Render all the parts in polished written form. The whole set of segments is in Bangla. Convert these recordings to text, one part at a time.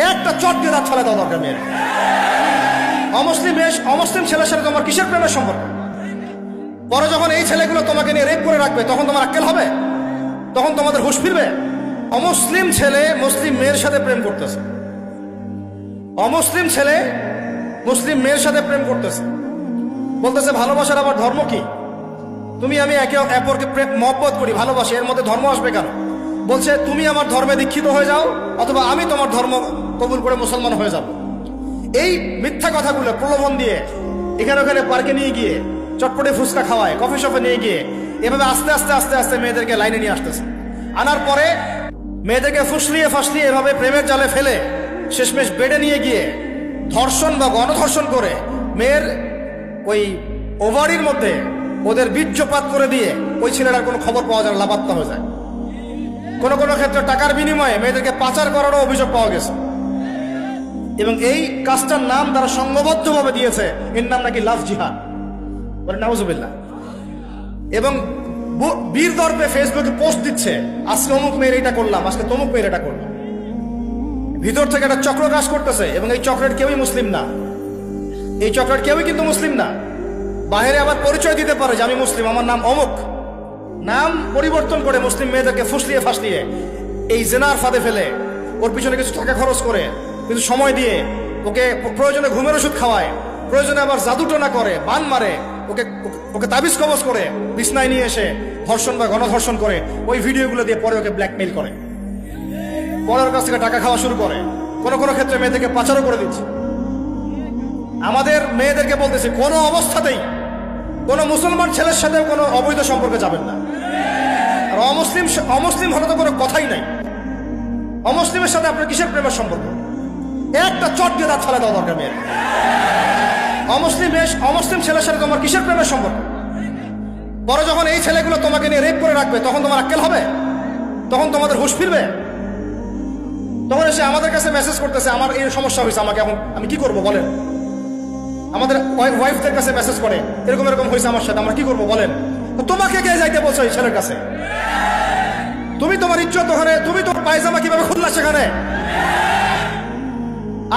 একটা চট দিয়ে দাঁত ফেলে দেওয়া দরকার মেয়ের। অমুসলিম ছেলের সাথে তোমার কিসের প্রেমের সম্পর্ক? পরে যখন এই ছেলেগুলো তোমাকে নিয়ে রেপ করে রাখবে তখন তোমার আক্কেল হবে? তখন তোমাদের হুঁশ ফিরবে? অমুসলিম ছেলে মুসলিম মেয়ের সাথে প্রেম করতেছে, অমুসলিম ছেলে মুসলিম মেয়ের সাথে প্রেম করতেছে, বলতেছে ভালোবাসার আবার ধর্ম কি? তুমি আমি একে অপরকে মহব্বত করি, ভালোবাসি, এর মধ্যে ধর্ম আসবে কেন? বলছে তুমি আমার ধর্মে দীক্ষিত হয়ে যাও অথবা আমি তোমার ধর্ম কবুল করে মুসলমান হয়ে যাব। এই মিথ্যা কথাগুলো প্রলোভন দিয়ে এখানে ওখানে পার্কে নিয়ে গিয়ে চটপটে ফুচকা খাওয়ায়, কফি শপে নিয়ে গিয়ে এভাবে আস্তে আস্তে আস্তে আস্তে মেয়েদেরকে লাইনে নিয়ে আসতেছে। আনার পরে মেয়েদেরকে ফুসলিয়ে ফাসলিয়ে এভাবে প্রেমের জালে ফেলে শেষমেশ বেডে নিয়ে গিয়ে ধর্ষণ বা গণধর্ষণ করে মেয়ের ওই ওভারির মধ্যে ওদের বীর্যপাত করে দিয়ে ওই ছেলেটার কোনো খবর পাওয়া যায় না, লাপাত্তা হয়ে যায়। কোনো কোনো ক্ষেত্রে টাকার বিনিময়ে মেয়েদেরকে পাচার করারও অভিযোগ পাওয়া গেছে। এবং এই কাজটার নাম তারা সংঘবদ্ধভাবে দিয়েছে, এর নাম নাকি লাভ জিহাদ, বলে নাউজুবিল্লাহ। এবং বীর দর্পে ফেসবুকে পোস্ট দিচ্ছে, আজকে অমুক মেয়ের এটা করলাম, আজকে তমুক মেয়ের এটা করলাম। ভিতর থেকে একটা চক্র কাজ করতেছে এবং এই চক্রের কেউই মুসলিম না, এই চক্রের কেউই কিন্তু মুসলিম না। বাইরে আবার পরিচয় দিতে পারে যে আমি মুসলিম, আমার নাম অমুক, নাম পরিবর্তন করে মুসলিম মেয়েদেরকে ফুসলিয়ে ফাসলিয়ে এই জেনার ফাঁদে ফেলে ওর পিছনে কিছু টাকা খরচ করে কিছু সময় দিয়ে ওকে প্রয়োজনে ঘুমের ওষুধ খাওয়ায়, প্রয়োজনে আবার জাদুটোনা করে, বান মারে, ওকে ওকে তাবিজ কবজ করে বিছনায় নিয়ে এসে ধর্ষণ বা গণধর্ষণ করে ওই ভিডিওগুলো দিয়ে পরে ওকে ব্ল্যাকমেইল করে, পরে ওর কাছ থেকে টাকা খাওয়া শুরু করে। কোনো কোনো ক্ষেত্রে মেয়েদেরকে পাচারও করে দিচ্ছে। আমাদের মেয়েদেরকে বলতেছে কোনো অবস্থাতেই কোনো মুসলমান ছেলের সাথে কোনো অবৈধ সম্পর্কে যাবেন না। আর অমুসলিম হলে তো কোনো কথাই নাই। অমুসলিমের সাথে আপনার কিসের প্রেমের সম্পর্ক? একটা চট দিয়ে দাঁত ফেলে দেওয়া দরকার মেয়ের। অমুসলিম ছেলের সাথে তোমার কিসের প্রেমের সম্পর্ক? পরে যখন এই ছেলেগুলো তোমাকে নিয়ে রেপ করে রাখবে তখন তোমার আক্কেল হবে? তখন তোমাদের হুঁশ ফিরবে? তখন এসে আমাদের কাছে মেসেজ করতেছে আমার এই সমস্যা হয়েছে, আমাকে এখন আমি কি করবো বলেন? আমাদের ওয়াইফদের কাছে মেসেজ করে এরকম এরকম হয়েছে আমার সাথে, আমরা কি করবো বলেন? তোমাকে কে যাইতে বলছো এই ছেলের কাছে? তুমি তোমার ইজ্জত ওখানে, তুমি তোমার পায়জামা কিভাবে খুললা সেখানে,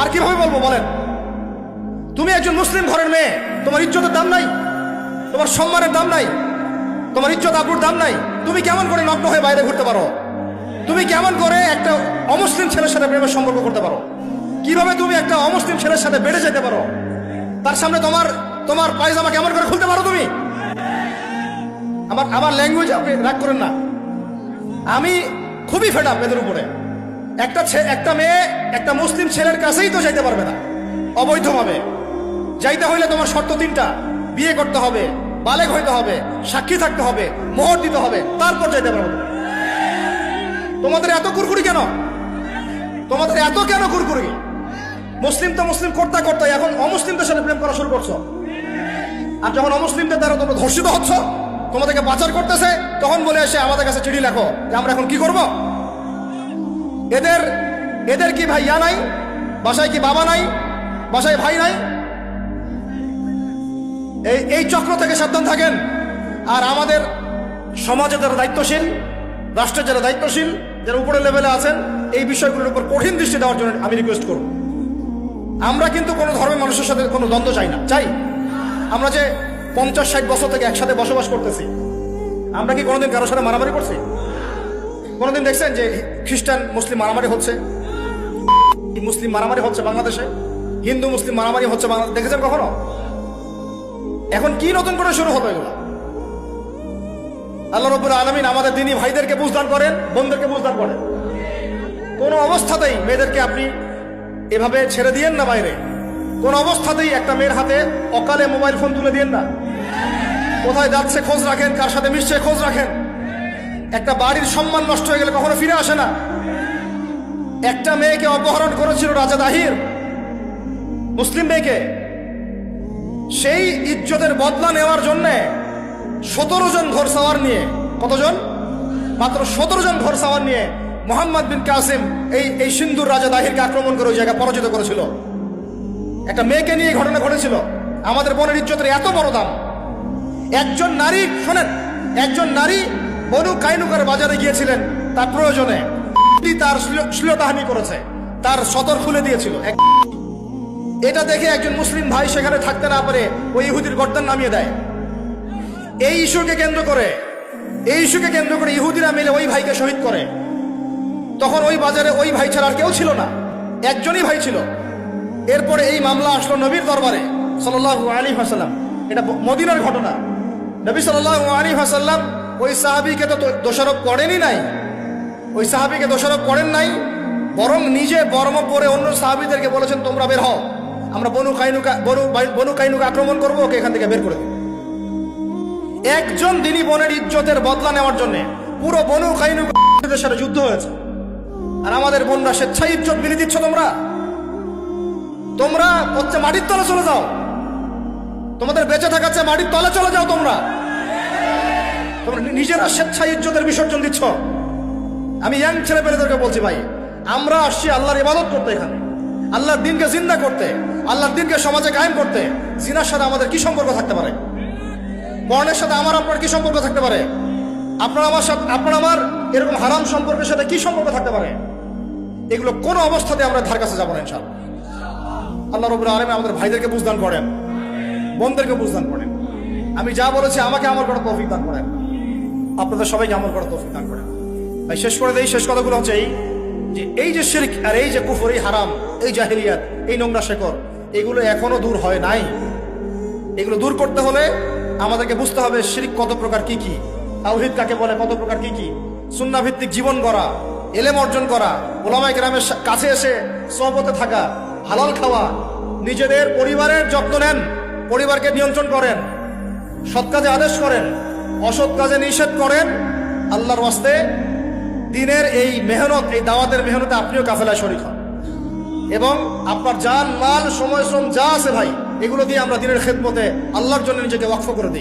আর কিভাবে বলবো বলেন? তুমি একজন মুসলিম ঘরের মেয়ে, তোমার ইজ্জতের দাম নাই, তোমার সম্মানের দাম নাই, তোমার ইজ্জত আবরুর দাম নাই। তুমি কেমন করে নগ্ন হয়ে বাইরে ঘুরতে পারো? তুমি কেমন করে একটা অমুসলিম ছেলের সাথে প্রেমের সম্পর্ক করতে পারো? কিভাবে তুমি একটা অমুসলিম ছেলের সাথে বেড়ে যেতে পারো? তার সামনে তোমার পায়জামা কেমন করে খুলতে পারো তুমি? আমার ল্যাঙ্গুয়েজ আপনি রাগ করেন না, আমি খুবই ফেড আপ এদের উপরে। একটা মেয়ে একটা মুসলিম ছেলের কাছেই তো যাইতে পারবে না অবৈধভাবে। যাইতে হইলে তোমার শর্ত তিনটা: বিয়ে করতে হবে, বালেগ হইতে হবে, সাক্ষী থাকতে হবে, মোহর দিতে হবে, তারপর যাইতে পারবে। তোমাদের এত কুরকুরি কেন? তোমাদের এত কেন কুরকুরি? মুসলিম তো মুসলিম করতে করতে এখন অমুসলিমদের সাথে প্রেম করা শুরু করছো। আর যখন অমুসলিমদের দ্বারা তোমরা ধর্ষিত হচ্ছ, তোমাদেরকে পাচার করতেছে, তখন বলে এসে আমাদের কাছে চিঠি লেখো যে আমরা এখন কি করব। এদের কি ভাই নাই? বাসায় কি বাবা নাই? বাসায় ভাই নাই? এই চক্র থেকে সাবধান থাকেন। আর আমাদের সমাজে যারা দায়িত্বশীল, রাষ্ট্রের যারা দায়িত্বশীল, যারা উপরের লেভেলে আছেন, এই বিষয়গুলোর উপর কঠিন দৃষ্টি দেওয়ার জন্য আমি রিকোয়েস্ট করব। আমরা কিন্তু কোনো ধর্মের মানুষের সাথে কোনো দ্বন্দ্ব চাই না। চাই আমরা যে 50-60 বছর থেকে একসাথে বসবাস করতেছি, আমরা কি কোনোদিন কারোর সাথে মারামারি করছি? কোনোদিন দেখছেন যে খ্রিস্টান মুসলিম মারামারি হচ্ছে? মুসলিম মারামারি হচ্ছে বাংলাদেশে, হিন্দু মুসলিম মারামারি হচ্ছে বাংলাদেশে, দেখেছেন কখনো? এখন কি নতুন করে শুরু হবে এগুলো? আল্লাহ রাব্বুল আলামিন আমাদের দিনী ভাইদেরকে বুঝদান করেন, বোনদেরকে বুঝদান করেন। কোনো অবস্থাতেই মেয়েদেরকে আপনি এভাবে ছেড়ে দিয়েন না বাইরে। কোন অবস্থাতেই একটা মেয়ের হাতে অকালে মোবাইল ফোন তুলে দিয়েন না। কোথায় যাচ্ছে খোঁজ রাখেন, কার সাথে মিশছে খোঁজ রাখেন। একটা বাড়ির সম্মান নষ্ট হয়ে গেলে কখনো ফিরে আসে না। একটা মেয়েকে অপহরণ করেছিল রাজা দাহির, মুসলিম মেয়েকে। সেই ইজ্জতের বদলা নেওয়ার জন্য 17 জন ঘোড়সাওয়ার নিয়ে, কতজন? মাত্র 17 জন ঘোড়সাওয়ার নিয়ে মোহাম্মদ বিন কাসিম এই সিন্ধুর রাজা দাহিরকে আক্রমণ করে ওই জায়গায় পরাজিত করেছিল। একটা মেয়েকে নিয়ে ঘটনা ঘটেছিল। আমাদের বোনের ইজ্জতের এত বড় দাম। একজন নারী, শোনেন, একজন নারী বনু কাইনুকার বাজারে গিয়েছিলেন তার প্রয়োজনে, তার শ্লীলতাহানি করেছে। তার সতর খুলে দিয়েছিল। এটা দেখে একজন মুসলিম ভাই সেখানে থাকতে না পারে ওই ইহুদির গর্দান নামিয়ে দেয়। এই ইস্যুকে কেন্দ্র করে ইহুদিরা মিলে ওই ভাইকে শহীদ করে। তখন ওই বাজারে ওই ভাই ছাড়া আর কেউ ছিল না, একজনই ভাই ছিল। এরপরে এই মামলা আসলো নবীর দরবারে সাল্লাল্লাহু আলাইহি ওয়াসাল্লাম। এটা মদিনার ঘটনা। নবী সাল্লাল্লাহু আলাইহি ওয়াসাল্লাম ওই সাহাবীকে তো দোষারোপ করেন নাই, বরং নিজে বর্ম পরে অন্য সাহাবীদেরকে বলেছেন তোমরা বের হও, আমরা বনু কাইনুকা আক্রমণ করবো, ওকে এখান থেকে বের করে দেব। একজন দিনী বোনের ইজ্জতের বদলা নেওয়ার জন্য পুরো বনু কাইনুকার সাথে যুদ্ধ হয়েছে। আর আমাদের বোনরা স্বেচ্ছায় ইজ্জত বিলি দিচ্ছ। তোমরা হচ্ছে মাটির তলে চলে যাও, তোমাদের বেঁচে থাকার চেয়ে মাটির তলে চলে যাও। তোমরা নিজেরা স্বেচ্ছায় ইজ্জতের বিসর্জন দিচ্ছ। আমি ইয়াং ছেলে পেলেদেরকে বলছি, ভাই আমরা আসছি আল্লাহর ইবাদত করতে, এখানে আল্লাহর দিনকে জিন্দা করতে, আল্লাহর দিনকে সমাজে কায়েম করতে। জিনার সাথে আমাদের কি সম্পর্ক থাকতে পারে? পর্নের সাথে আপনার কি সম্পর্ক থাকতে পারে? আপনার আমার এরকম হারাম সম্পর্কের সাথে কি সম্পর্ক থাকতে পারে? এগুলো কোনো অবস্থাতে আমরা ধার কাছে যাবো না ইনশাআল্লাহ। আল্লাহ রাব্বুল আলামিন আমাদের ভাইদেরকে বুঝদান করেন, বোনদেরকে বুঝদান করেন। আমি যা বলেছি আমাকে আমল করার তৌফিক দান করেন, আপনাদের সবাইকে আমল করার তৌফিক দান করেন। তাই শেষ কথাগুলো হচ্ছে এই যে শিরক আর এই যে কুফর, এই হারাম, এই জাহেলিয়াত, এই নোংরা শেকড়, এগুলো এখনো দূর হয় নাই। এগুলো দূর করতে হলে আমাদেরকে বুঝতে হবে শিরক কত প্রকার, কি কি, তাওহীদ কাকে বলে, কত প্রকার, কি কি, সুন্নাহ ভিত্তিক জীবন গড়া, ইলম অর্জন করা, উলামায়ে কেরামের কাছে এসে সোহবতে থাকা, হালাল খাওয়া, নিজেদের পরিবারের যত্ন নেন, পরিবারকে নিয়ন্ত্রণ করেন, সৎ কাজে আদেশ করেন, অসৎ কাজে নিষেধ করেন। আল্লাহর ওয়াস্তে দিনের এই মেহনত, এই দাওয়াতের মেহনতে আপনিও কাফেলায় শরীক হন এবং আপনার জান, মাল, সময়, শ্রম যা আছে ভাই, এগুলো দিয়ে আমরা দিনের খেদমতে আল্লাহর জন্য নিজেকে ওয়াকফ করে দিই।